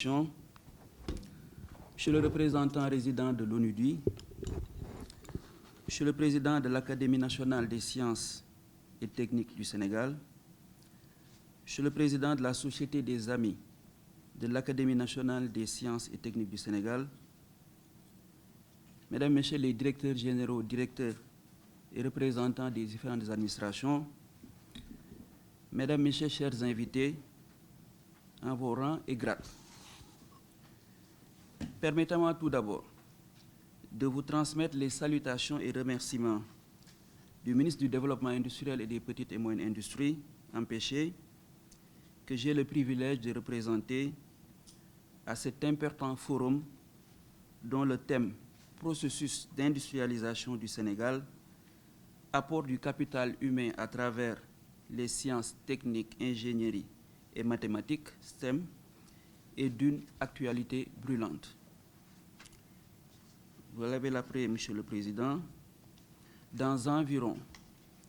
Monsieur le représentant résident de l'ONUDI, Monsieur le Président de l'Académie nationale des sciences et techniques du Sénégal, Monsieur le Président de la Société des amis de l'Académie nationale des sciences et techniques du Sénégal, Mesdames, Messieurs les directeurs généraux, directeurs et représentants des différentes administrations, Mesdames, Messieurs, chers invités, en vos rangs et grades. Permettez-moi tout d'abord de vous transmettre les salutations et remerciements du ministre du Développement industriel et des petites et moyennes industries, empêché, que j'ai le privilège de représenter à cet important forum dont le thème « Processus d'industrialisation du Sénégal, apport du capital humain à travers les sciences techniques, ingénierie et mathématiques, STEM » est d'une actualité brûlante. Vous l'avez appris, Monsieur le Président, dans environ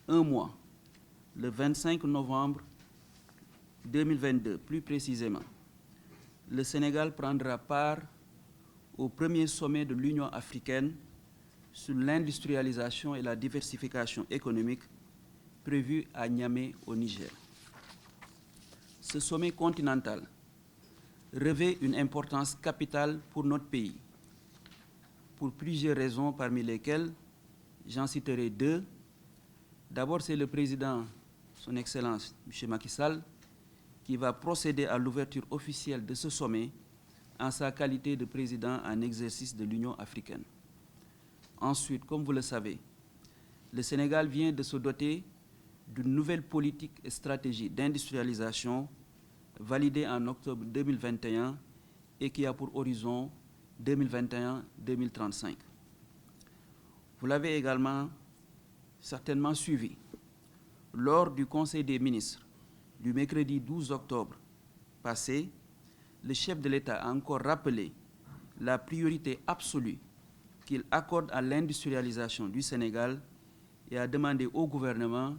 un mois, le 25 novembre 2022, plus précisément, le Sénégal prendra part au premier sommet de l'Union africaine sur l'industrialisation et la diversification économique prévu à Niamey, au Niger. Ce sommet continental revêt une importance capitale pour notre pays, pour plusieurs raisons, parmi lesquelles j'en citerai deux. D'abord, c'est le président, son Excellence, M. Macky Sall, qui va procéder à l'ouverture officielle de ce sommet en sa qualité de président en exercice de l'Union africaine. Ensuite, comme vous le savez, le Sénégal vient de se doter d'une nouvelle politique et stratégie d'industrialisation validée en octobre 2021 et qui a pour horizon 2021-2035. Vous l'avez également certainement suivi. Lors du Conseil des ministres du mercredi 12 octobre passé, le chef de l'État a encore rappelé la priorité absolue qu'il accorde à l'industrialisation du Sénégal et a demandé au gouvernement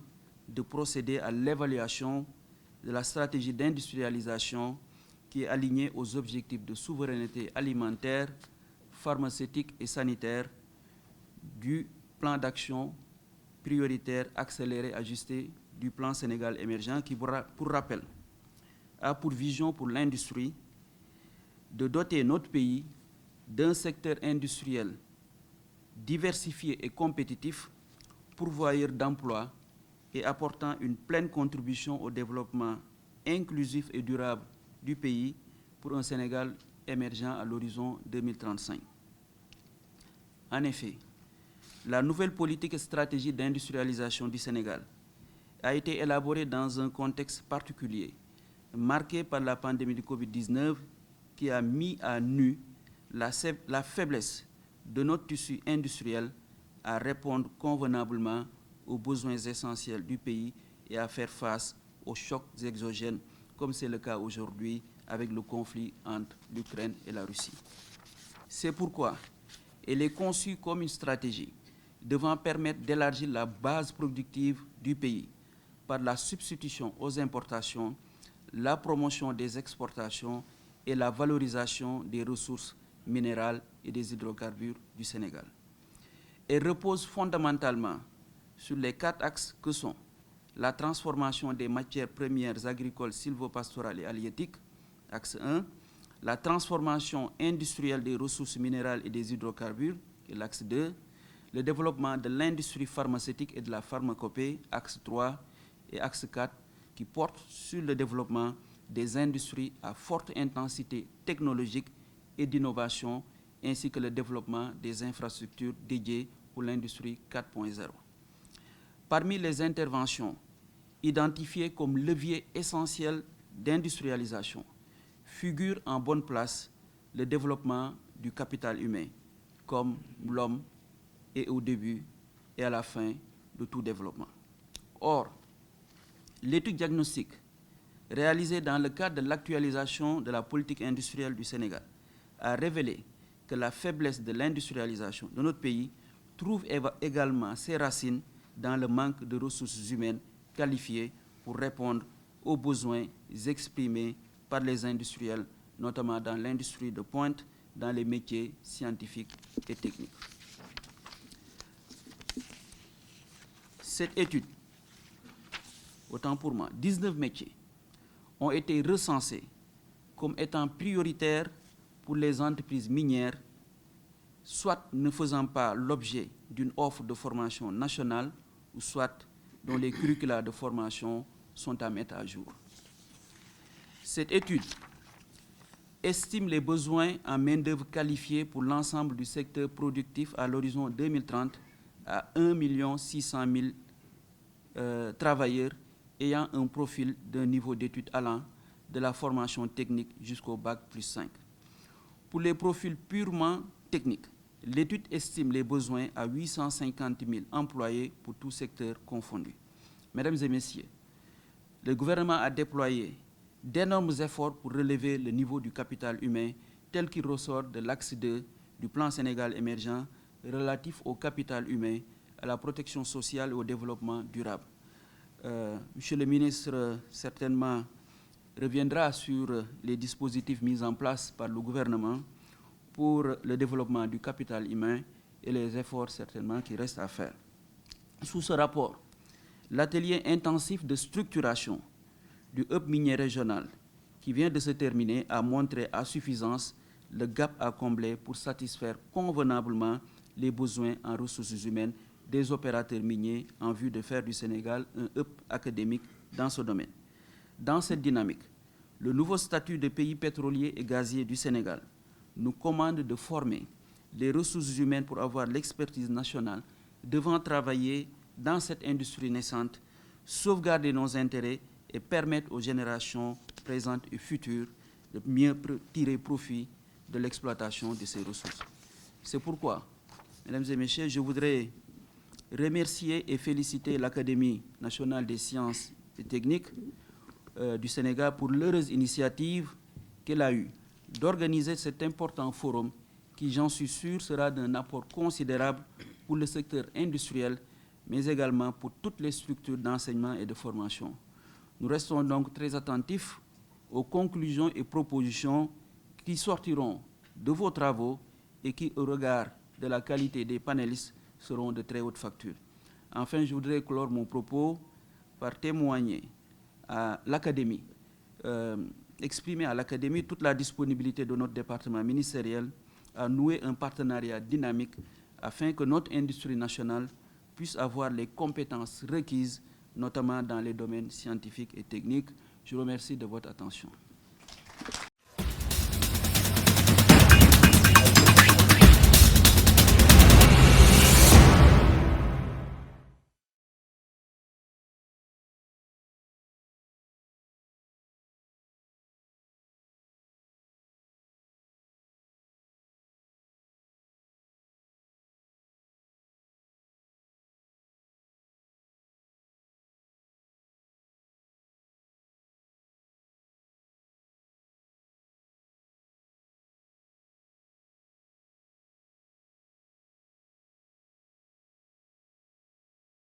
de procéder à l'évaluation de la stratégie d'industrialisation qui est alignée aux objectifs de souveraineté alimentaire, pharmaceutique et sanitaire du plan d'action prioritaire accéléré ajusté du plan Sénégal émergent qui, pour rappel, a pour vision pour l'industrie de doter notre pays d'un secteur industriel diversifié et compétitif, pourvoyeur d'emplois et apportant une pleine contribution au développement inclusif et durable du pays pour un Sénégal émergent à l'horizon 2035. En effet, la nouvelle politique et stratégie d'industrialisation du Sénégal a été élaborée dans un contexte particulier, marqué par la pandémie du Covid-19 qui a mis à nu la faiblesse de notre tissu industriel à répondre convenablement aux besoins essentiels du pays et à faire face aux chocs exogènes, comme c'est le cas aujourd'hui avec le conflit entre l'Ukraine et la Russie. C'est pourquoi elle est conçue comme une stratégie devant permettre d'élargir la base productive du pays par la substitution aux importations, la promotion des exportations et la valorisation des ressources minérales et des hydrocarbures du Sénégal. Elle repose fondamentalement sur les 4 axes que sont la transformation des matières premières agricoles, sylvopastorales et halieutiques, axe 1, la transformation industrielle des ressources minérales et des hydrocarbures, et l'axe 2, le développement de l'industrie pharmaceutique et de la pharmacopée, axe 3, et axe 4, qui porte sur le développement des industries à forte intensité technologique et d'innovation, ainsi que le développement des infrastructures dédiées pour l'industrie 4.0. Parmi les interventions identifiées comme levier essentiel d'industrialisation, figure en bonne place le développement du capital humain, comme l'homme est au début et à la fin de tout développement. Or, l'étude diagnostique réalisée dans le cadre de l'actualisation de la politique industrielle du Sénégal a révélé que la faiblesse de l'industrialisation de notre pays trouve également ses racines dans le manque de ressources humaines qualifiées pour répondre aux besoins exprimés par les industriels, notamment dans l'industrie de pointe, dans les métiers scientifiques et techniques. Cette étude, autant pour moi, 19 métiers ont été recensés comme étant prioritaires pour les entreprises minières, soit ne faisant pas l'objet d'une offre de formation nationale, ou soit dont les curricula de formation sont à mettre à jour. Cette étude estime les besoins en main-d'œuvre qualifiée pour l'ensemble du secteur productif à l'horizon 2030 à 1 600 000 travailleurs ayant un profil d'un niveau d'études allant de la formation technique jusqu'au bac plus 5. Pour les profils purement techniques, l'étude estime les besoins à 850 000 employés pour tout secteur confondu. Mesdames et messieurs, le gouvernement a déployé d'énormes efforts pour relever le niveau du capital humain tel qu'il ressort de l'axe 2 du plan Sénégal émergent relatif au capital humain, à la protection sociale et au développement durable. Monsieur le ministre, certainement, reviendra sur les dispositifs mis en place par le gouvernement pour le développement du capital humain et les efforts certainement qui restent à faire. Sous ce rapport, l'atelier intensif de structuration du hub minier régional qui vient de se terminer a montré à suffisance le gap à combler pour satisfaire convenablement les besoins en ressources humaines des opérateurs miniers en vue de faire du Sénégal un hub académique dans ce domaine. Dans cette dynamique, le nouveau statut de pays pétrolier et gazier du Sénégal nous commande de former les ressources humaines pour avoir l'expertise nationale devant travailler dans cette industrie naissante, sauvegarder nos intérêts et permettre aux générations présentes et futures de mieux tirer profit de l'exploitation de ces ressources. C'est pourquoi, mesdames et messieurs, je voudrais remercier et féliciter l'Académie nationale des sciences et techniques du Sénégal pour l'heureuse initiative qu'elle a eue d'organiser cet important forum qui, j'en suis sûr, sera d'un apport considérable pour le secteur industriel, mais également pour toutes les structures d'enseignement et de formation. Nous restons donc très attentifs aux conclusions et propositions qui sortiront de vos travaux et qui, au regard de la qualité des panélistes, seront de très haute facture. Enfin, je voudrais clore mon propos par témoigner à l'Académie, exprimer à l'Académie toute la disponibilité de notre département ministériel à nouer un partenariat dynamique afin que notre industrie nationale puisse avoir les compétences requises, notamment dans les domaines scientifiques et techniques. Je vous remercie de votre attention.